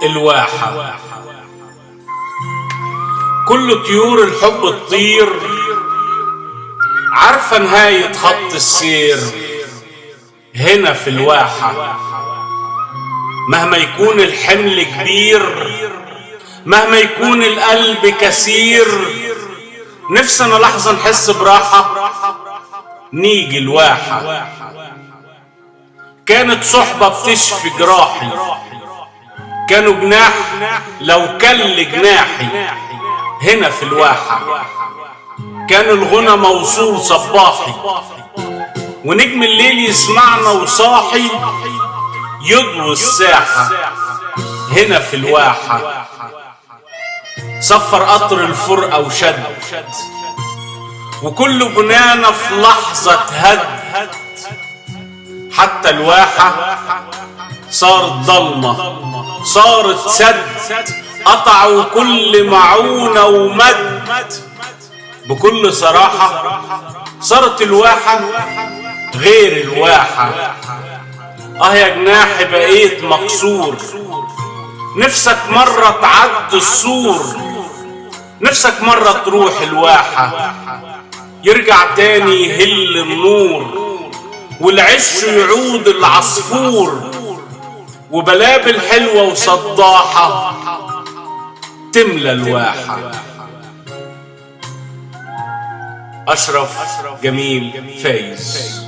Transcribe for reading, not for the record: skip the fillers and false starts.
الواحة. كل طيور الحب تطير، عارفة نهاية خط السير هنا في الواحة. مهما يكون الحمل كبير، مهما يكون القلب كثير، نفسنا لحظة نحس براحة نيجي الواحة. كانت صحبة بتشفي جراحي، كانوا جناح لو كل جناحي هنا في الواحة. كان الغنى موصول صباحي، ونجم الليل يسمعنا وصاحي يضوي الساحة هنا في الواحة. صفر قطر الفرقة وشد، وكل بنانا في لحظة اتهد. حتى الواحة صارت ضلمة، صارت سد، قطعوا كل معونة ومد. بكل صراحة صارت الواحة غير الواحة. يا جناحي بقيت مكسور، نفسك مرة تعدي السور، نفسك مرة تروح الواحة، يرجع تاني يهل النور، والعش يعود العصفور، وبلابل حلوة وصداحة تملى الواحة. أشرف جميل فايز.